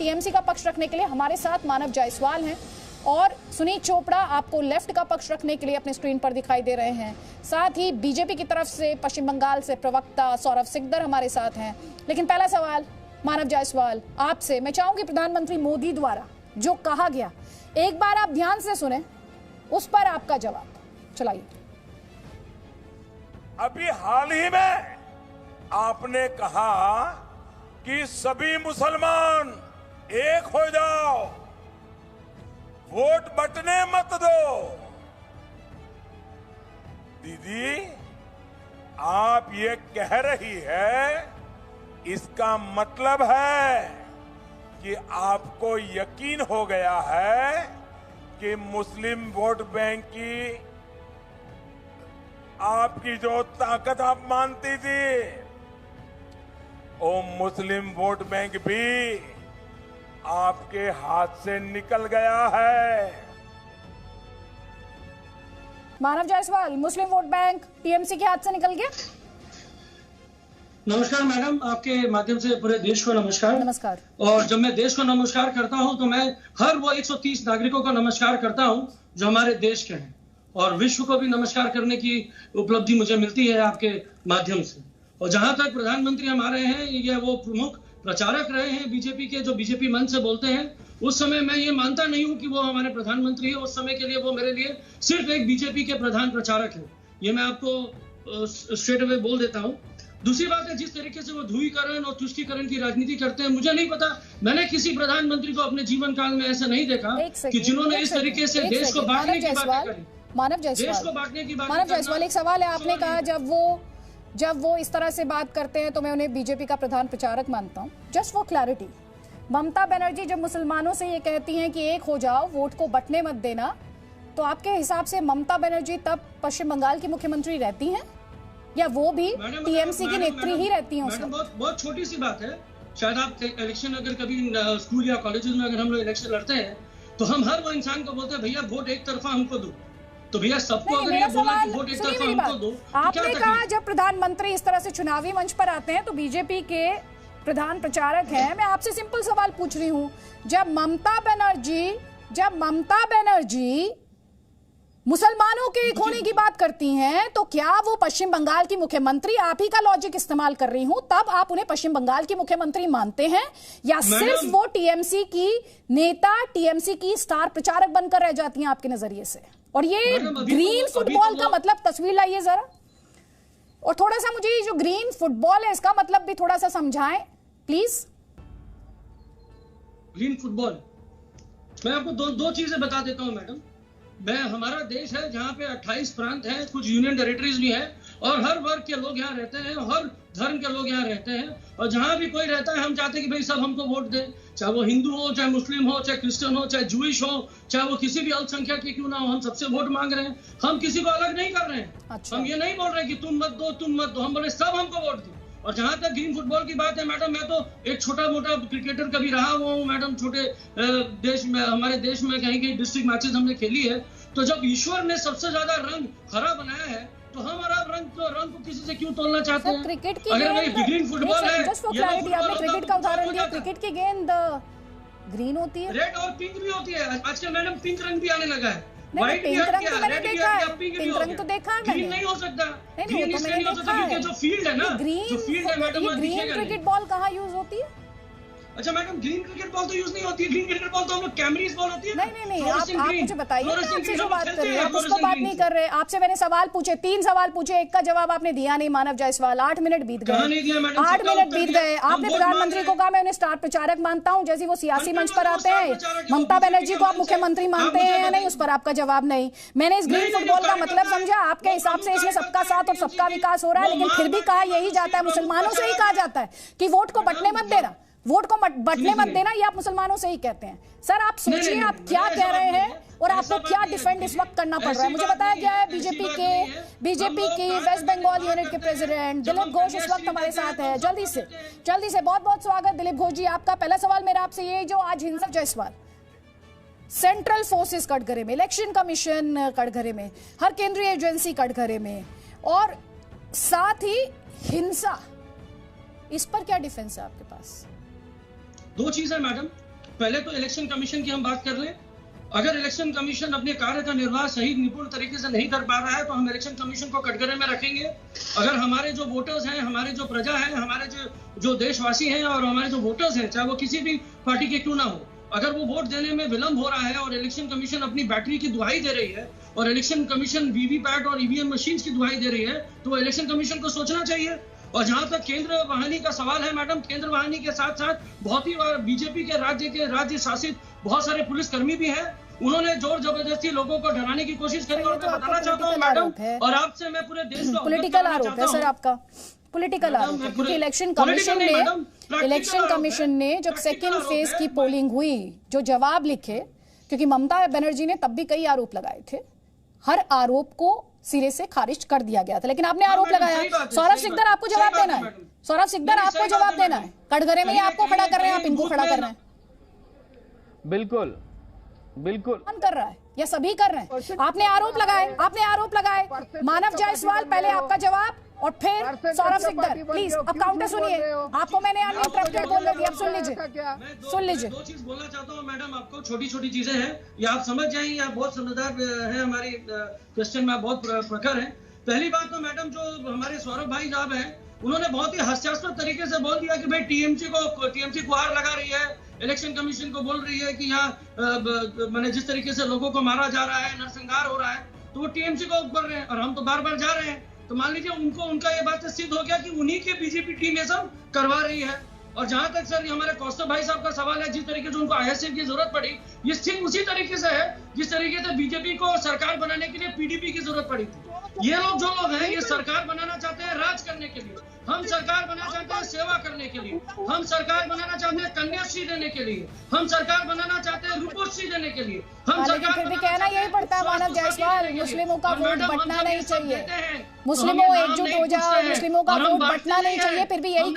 TMC का पक्ष रखने के लिए हमारे साथ मानव जायसवाल हैं और सुनीत चोपड़ा आपको लेफ्ट का पक्ष रखने के लिए अपने स्क्रीन पर दिखाई दे रहे हैं। साथ ही बीजेपी की तरफ से पश्चिम बंगाल से प्रवक्ता सौरभ सिकदर हमारे साथ हैं। लेकिन पहला सवाल मानव जायसवाल आपसे मैं चाहूंगी, प्रधानमंत्री मोदी द्वारा जो कहा गया एक बार आप ध्यान से सुने, उस पर आपका जवाब चलाइए। अभी हाल ही में आपने कहा कि सभी मुसलमान एक हो जाओ, वोट बंटने मत दो। दीदी, आप ये कह रही है, इसका मतलब है कि आपको यकीन हो गया है कि मुस्लिम वोट बैंक की आपकी जो ताकत आप मानती थी, वो मुस्लिम वोट बैंक भी आपके हाथ से निकल गया है। मानव जायसवाल, मुस्लिम वोट बैंक टीएमसी के हाथ से निकल गया? नमस्कार मैडम, आपके माध्यम से पूरे देश को नमस्कार। नमस्कार। और जब मैं देश को नमस्कार करता हूं तो मैं हर वो 130 नागरिकों को नमस्कार करता हूं जो हमारे देश के हैं, और विश्व को भी नमस्कार करने की उपलब्धि मुझे मिलती है आपके माध्यम से। और जहां तक प्रधानमंत्री हमारे हैं, ये वो प्रमुख प्रचारक रहे हैं बीजेपी के, जो बीजेपी मंच से बोलते हैं, उस समय मैं ये मानता नहीं हूं कि वो हमारे प्रधानमंत्री है। उस समय के लिए वो मेरे लिए सिर्फ एक बीजेपी के प्रधान प्रचारक है। ये मैं आपको स्ट्रेट अवे बोल देता हूं। दूसरी बात है, जिस तरीके से वो ध्रुवीकरण और तुष्टीकरण की राजनीति करते हैं, मुझे नहीं पता, मैंने किसी प्रधानमंत्री को अपने जीवन काल में ऐसा नहीं देखा कि जिन्होंने इस तरीके से देश को बांटने की बात करी। मानव जायसवाल, देश को बांटने की बात। मानव जायसवाल, एक सवाल है, आपने कहा जब वो इस तरह से बात करते हैं तो मैं उन्हें बीजेपी का प्रधान प्रचारक मानता हूं। Just for clarity, Mamata Banerjee जब मुसलमानों से ये कहती हैं कि एक हो जाओ, वोट को बंटने मत देना, तो आपके हिसाब से ममता बनर्जी तब पश्चिम बंगाल की मुख्यमंत्री रहती हैं या वो भी टीएमसी की नेत्री ही रहती हैं? मैडम, बहुत छोटी सी बात है। शायद आप इलेक्शन अगर कभी स्कूल या कॉलेजेस में अगर हम लोग इलेक्शन लड़ते हैं तो हम हर वो इंसान को बोलते हैं, भैया वोट एक तरफा हमको दो। तो भैया सबको अगर ये बोला कि वोट एक तरफा हमको दो, आपने कहा जब प्रधानमंत्री इस तरह से चुनावी मंच पर आते हैं तो बीजेपी के प्रधान प्रचारक हैं। मैं आपसे सिंपल सवाल पूछ रही हूं, जब ममता बनर्जी मुसलमानों के एक होने की बात करती हैं, तो क्या वो पश्चिम बंगाल की मुख्यमंत्री, आप ही का लॉजिक इस्तेमाल कर रही हूं, तब आप उन्हें पश्चिम बंगाल की मुख्यमंत्री मानते हैं, या सिर्फ वो टीएमसी की नेता, टीएमसी की स्टार प्रचारक बनकर रह जाती हैं आपके नजरिए से? और ये ग्रीन फुटबॉल का मतलब तस्वीर लाइए जरा, और थोड़ा सा मुझे ये जो ग्रीन फुटबॉल है इसका मतलब भी थोड़ा सा समझाएं प्लीज। ग्रीन फुटबॉल, मैं आपको दो चीजें बता देता हूं मैडम। हमारा देश है जहाँ पे 28 प्रांत हैं, कुछ यूनियन टेरिटरीज भी हैं, और हर वर्ग के लोग यहाँ रहते हैं, हर धर्म के लोग यहाँ रहते हैं। और जहाँ भी कोई रहता है, हम चाहते हैं कि भाई सब हमको वोट दें, चाहे वो हिंदू हो, चाहे मुस्लिम हो, चाहे क्रिश्चियन हो, चाहे जूइश हो, चाहे वो किसी भी अल्पसंख्यक के क्यों ना हो, हम सबसे वोट मांग रहे हैं। हम किसी को अलग नहीं कर रहे हैं। अच्छा। हम ये नहीं बोल रहे कि तुम मत दो, हम बोले सब हमको वोट दो। और जहां तक ग्रीन फुटबॉल की बात है मैडम, मैं तो एक छोटा मोटा क्रिकेटर कभी रहा हुआ हूँ मैडम। छोटे देश में, हमारे देश में कहीं डिस्ट्रिक्ट मैचेस हमने खेली है। तो जब ईश्वर ने सबसे ज्यादा रंग हरा बनाया है, तो हम हरा रंग को किसी से क्यों तोलना चाहते हैं? क्रिकेट की अगर ग्रीन फुटबॉल है, आपने क्रिकेट का उदाहरण दिया, क्रिकेट की गेंद ग्रीन होती है, रेड और पिंक भी होती है। आजकल मैडम पिंक रंग भी आने लगा है। व्हाइट पिंक रंग तो मैंने देखा है, पिंक रंग तो देखा है, ग्रीन नहीं हो सकता। ग्रीन इसलिए नहीं हो सकता क्योंकि जो फील्ड है ना, जो फील्ड है मैडम, ग्रीन क्रिकेट बॉल कहाँ यूज होती है? अच्छा मैडम, ग्रीन क्रिकेट बॉल तो यूज नहीं होती है। ग्रीन क्रिकेट बॉल तो हम लोग कैमरीज बॉल होती है। नहीं, आप मुझे बताइए ना, आपसे जो बात कर रहे हैं आप उसको बात नहीं कर रहे। आपसे मैंने सवाल पूछे, 3 सवाल पूछे, एक का जवाब आपने दिया नहीं मानव जायसवाल। 8 मिनट बीत गए, 8 मिनट बीत गए। आपने प्रधानमंत्री को कहा मैं उन्हें स्टार प्रचारक मानता हूँ, जैसे वो सियासी मंच पर आते हैं। ममता बनर्जी को आप मुख्यमंत्री मानते हैं या नहीं, उस पर आपका जवाब नहीं। मैंने इस ग्रीन फुटबॉल का मतलब समझा, आपके हिसाब से इसमें सबका साथ और सबका विकास हो रहा है, लेकिन फिर भी कहा यही जाता है, मुसलमानों से ही कहा जाता है कि वोट को बंटने मत देना, वोट को बंटने मत देना, ये आप मुसलमानों से ही कहते हैं। सर आप सोचिए आप क्या कह रहे हैं और आपको क्या डिफेंड इस वक्त करना पड़ रहा है। मुझे बताया गया है बीजेपी की वेस्ट बंगाल यूनिट के प्रेसिडेंट दिलीप घोष इस वक्त हमारे साथ है। जल्दी से बहुत बहुत स्वागत दिलीप घोष जी आपका। पहला सवाल मेरा आपसे ये, जो आज हिंसा, जायसवाल, सेंट्रल फोर्सेस कटघरे में, इलेक्शन कमीशन कटघरे में, हर केंद्रीय एजेंसी कटघरे में, और साथ ही हिंसा, इस पर क्या डिफेंस है आपके पास? 2 चीज है मैडम। पहले तो इलेक्शन कमीशन की हम बात कर लें। अगर इलेक्शन कमीशन अपने कार्य का निर्वाह सही निपुण तरीके से नहीं कर पा रहा है तो हम इलेक्शन कमीशन को कटघरे में रखेंगे। अगर हमारे जो वोटर्स हैं, हमारे जो प्रजा है, हमारे जो देशवासी हैं और हमारे जो वोटर्स हैं, चाहे वो किसी भी पार्टी के क्यों ना हो, अगर वो वोट देने में विलंब हो रहा है और इलेक्शन कमीशन अपनी बैटरी की दुहाई दे रही है और इलेक्शन कमीशन वीवीपैट और ईवीएम मशीन की दुहाई दे रही है, तो इलेक्शन कमीशन को सोचना चाहिए। और जहां तक केंद्र वाहिनी का सवाल है मैडम, केंद्र वाहिनी के साथ साथ बहुत ही बार बीजेपी के राज्य शासित बहुत सारे पुलिसकर्मी भी हैं, उन्होंने जोर जबरदस्ती लोगों को डराने की कोशिश करी। और मैं बताना चाहता हूँ मैडम, और आपसे मैं पूरे देश को पॉलिटिकल आरोप है सर आपका, पॉलिटिकल आरोप है, क्योंकि इलेक्शन कमीशन ने जब सेकेंड फेज की पोलिंग हुई जो जवाब लिखे, क्योंकि ममता बनर्जी ने तब भी कई आरोप लगाए थे, हर आरोप को सिरे से खारिज कर दिया गया था, लेकिन आपने आरोप लगाया। सौरभ सिकदर आपको जवाब देना है, सौरभ सिकदर आपको जवाब देना है, कटघरे में ही आपको खड़ा कर रहे हैं, आप इनको खड़ा कर रहे हैं। बिल्कुल बिल्कुल कौन कर रहा है? या सभी कर रहे हैं? आपने आरोप लगाए, मानव जायसवाल पहले आपका जवाब और फिर सौरभ सिकदर। प्लीज अब काउंटर सुनिए, आपको मैंने अनइंटरप्टेड बोलने दिया, अब सुन लीजिए। दो चीज बोलना चाहता हूँ मैडम, आपको छोटी छोटी चीजें हैं, ये आप समझ जाएंगे, आप बहुत समझदार है, हमारी क्वेश्चन में बहुत प्रखर है। पहली बात तो मैडम, जो हमारे सौरभ भाई साहब हैं, उन्होंने बहुत ही हास्यास्पद तरीके से बोल दिया कि भाई टीएमसी गुहार लगा रही है, इलेक्शन कमीशन को बोल रही है कि यहाँ मैंने जिस तरीके से लोगों को मारा जा रहा है, नरसंहार हो रहा है, तो वो टीएमसी को ऊपर रहे हैं और हम तो बार बार जा रहे हैं। तो मान लीजिए उनका ये बात सिद्ध हो गया कि उन्हीं की बीजेपी टीम ये सब करवा रही है। और जहां तक सर हमारे कौस्तुभ भाई साहब का सवाल है, जिस तरीके से उनको आईएसएफ की जरूरत पड़ी, ये ठीक उसी तरीके से है जिस तरीके से बीजेपी को सरकार बनाने के लिए पीडीपी की जरूरत पड़ी थी। ये लोग जो लोग हैं, ये सरकार बनाना चाहते हैं राज करने के लिए, हम सरकार बनाना चाहते हैं सेवा करने के लिए, हम सरकार बनाना चाहते हैं कन्याश्री देने के लिए, हम सरकार बनाना चाहते हैं रूपोश्री देने के लिए, हम सरकार फिर भी कहना यही पड़ता है मानव जायसवाल, मुस्लिमों का वोट बंटना नहीं चाहिए, मुस्लिमों एकजुट हो जाओ, मुस्लिमों का वोट बंटना नहीं चाहिए, फिर भी यही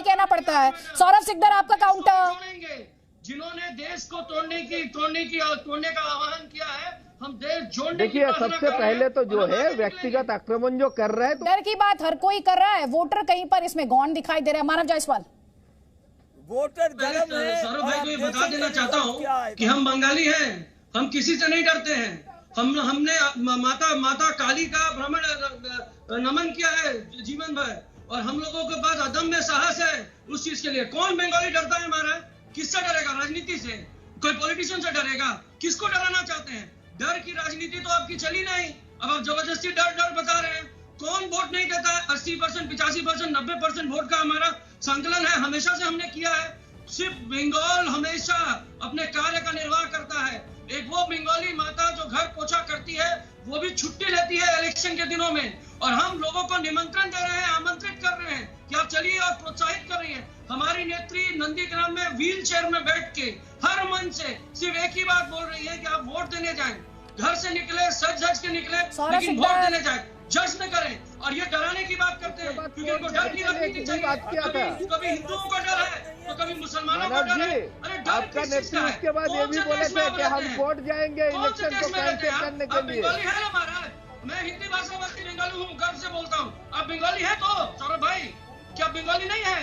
कहना पड़ता है। सौरभ सिकदर आपका काउंटर। जिन्होंने देश को तोड़ने का आह्वान किया है, हम देश जोड़ने। देखिए, सबसे पहले तो जो है व्यक्तिगत आक्रमण जो कर रहा है, तो डर की बात हर कोई कर रहा है, वोटर कहीं पर इसमें गौण दिखाई दे रहा है। मानव जायसवाल, वोटर गरम है। सौरभ भाई को ये बता देना चाहता हूँ कि हम बंगाली हैं, हम किसी से नहीं डरते हैं। हमने माता काली का भ्रमण नमन किया है जीवन भर, और हम लोगों के पास अदम्य साहस है उस चीज के लिए। कौन बंगाली डरता है हमारा? किससे डरेगा? राजनीति से? कोई पॉलिटिशियन से डरेगा? किसको डराना चाहते हैं? डर की राजनीति तो आपकी चली नहीं, अब आप जबरदस्ती डर बता रहे हैं। कौन वोट नहीं देता है? 80%, 85%, 90% वोट का हमारा संकलन है, हमेशा से हमने किया है। सिर्फ बंगाल हमेशा अपने कार्य का निर्वाह करता है। एक वो बंगाली माता जो घर पोछा करती है, वो भी छुट्टी लेती है इलेक्शन के दिनों में, और हम लोगों को निमंत्रण दे रहे हैं, आमंत्रित कर रहे हैं कि आप चलिए, और प्रोत्साहित कर रही है। हमारी नेत्री नंदीग्राम में व्हील चेयर में बैठ के हर मन से सिर्फ एक ही बात बोल रही है कि आप वोट देने जाएं, घर से निकले, सज के निकले, लेकिन वोट देने जाएं, जश्न करें। और ये डराने की बात करते हैं क्योंकि उनको डर की राजनीति चाहिए। कभी हिंदुओं का डर है तो कभी मुसलमानों का डर है। अरे आपका नेत्री उसके बाद ये भी बोले थे कि हम वोट जाएंगे इलेक्शन को कैंसिल करने के लिए। बंगाली है हमारा, मैं हिंदी भाषा भाषी बंगाली हूँ, गर्व से बोलता हूँ। आप बंगाली है तो सौरभ भाई, क्या बंगाली नहीं है?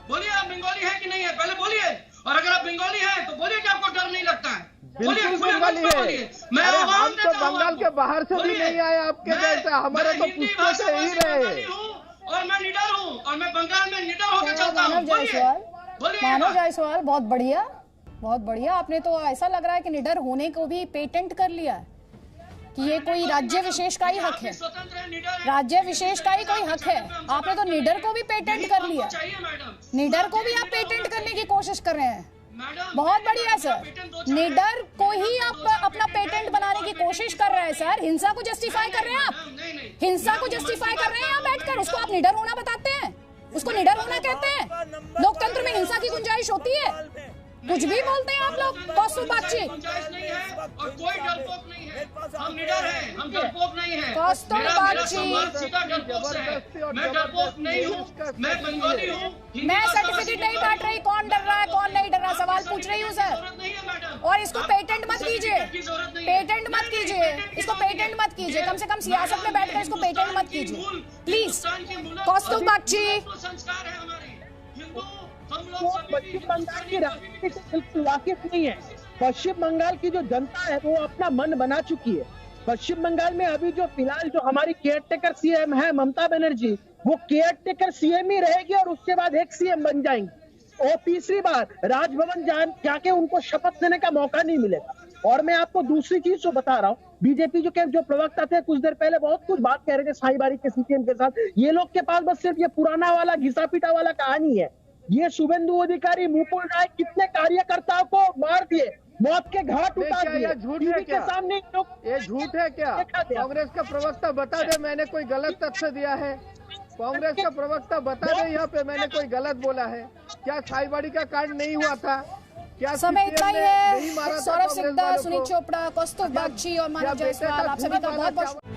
बोलिए, आप बंगाली है कि नहीं है? पहले बोलिए। और अगर आप बंगाली है तो बोलिए कि आपको डर नहीं लगता है। बिल्कुल बंगाली है। मैं हम तो बंगाल के बाहर से भी नहीं आए आपके जैसा, हमारे तो पुष्पों से ही रहे। और मैं निडर हूँ, और मैं बंगाल में निडर होकर चलता हूँ। मानव जायसवाल, बहुत बढ़िया। आपने तो ऐसा लग रहा है कि निडर होने को भी पेटेंट कर लिया है कि ये कोई राज्य विशेष का ही हक है, राज्य विशेष का ही कोई हक है। आपने तो निडर को भी पेटेंट कर लिया, निडर को भी आप पेटेंट करने की कोशिश कर रहे हैं। बहुत बढ़िया सर, निडर को ही आप अपना पेटेंट बनाने की कोशिश कर रहे हैं सर। हिंसा को जस्टिफाई कर रहे हैं आप, हिंसा को जस्टिफाई कर रहे हैं यहाँ बैठकर, उसको आप निडर होना बताते हैं, उसको निडर होना कहते हैं। लोकतंत्र में हिंसा की गुंजाइश होती है, कुछ भी बोलते हैं आप लोग। कौस्तुभ बागची, और कोई डरपोक नहीं है, हम निडर हैं, हम डरपोक नहीं है। कौस्तुभ बागची, मैं डरपोक नहीं हूँ, मैं बंगाली हूँ। मैं सर्टिफिकेट नहीं बांट रही कौन डर रहा है कौन नहीं डर रहा, सवाल पूछ रही हूँ सर। और इसको पेटेंट मत कीजिए, पेटेंट मत कीजिए, इसको पेटेंट मत कीजिए, कम से कम सियासत में बैठकर इसको पेटेंट मत कीजिए प्लीज। कौस्तुभ बागची, संस्कार है हमारे हिंदू वो पश्चिम बंगाल की राजनीति से बिल्कुल वाकिफ नहीं है। पश्चिम बंगाल की जो जनता है वो अपना मन बना चुकी है। पश्चिम बंगाल में अभी जो फिलहाल जो हमारी केयरटेकर सीएम है ममता बनर्जी, वो केयरटेकर सीएम ही रहेगी और उसके बाद एक सीएम बन जाएंगी और तीसरी बार राजभवन जाके उनको शपथ लेने का मौका नहीं मिलेगा। और मैं आपको दूसरी चीज जो बता रहा हूँ, बीजेपी जो प्रवक्ता थे कुछ देर पहले बहुत कुछ बात कह रहे थे साईबारी के सीपीएम के साथ, ये लोग के पास बस सिर्फ ये पुराना वाला घिसा पीटा वाला कहानी है। ये शुभेंदु अधिकारी, मुकुल राय कितने कार्यकर्ताओं को मार दिए, मौत के घाट उतार दिए, झूठ है के क्या? सामने ये झूठ है क्या? कांग्रेस का प्रवक्ता बता दे मैंने कोई गलत तथ्य दिया है। कांग्रेस का प्रवक्ता बता दे यहाँ पे मैंने कोई गलत बोला है क्या? साईबाड़ी का कांड नहीं हुआ था क्या? समय इतना ही नहीं मारा है। था सौरभ कांग्रेस सिकदा, वालों को? सुनील चोपड़ा, कौस्तुभ बागची और मानव जायसवाल, आप सभी का बहुत बहुत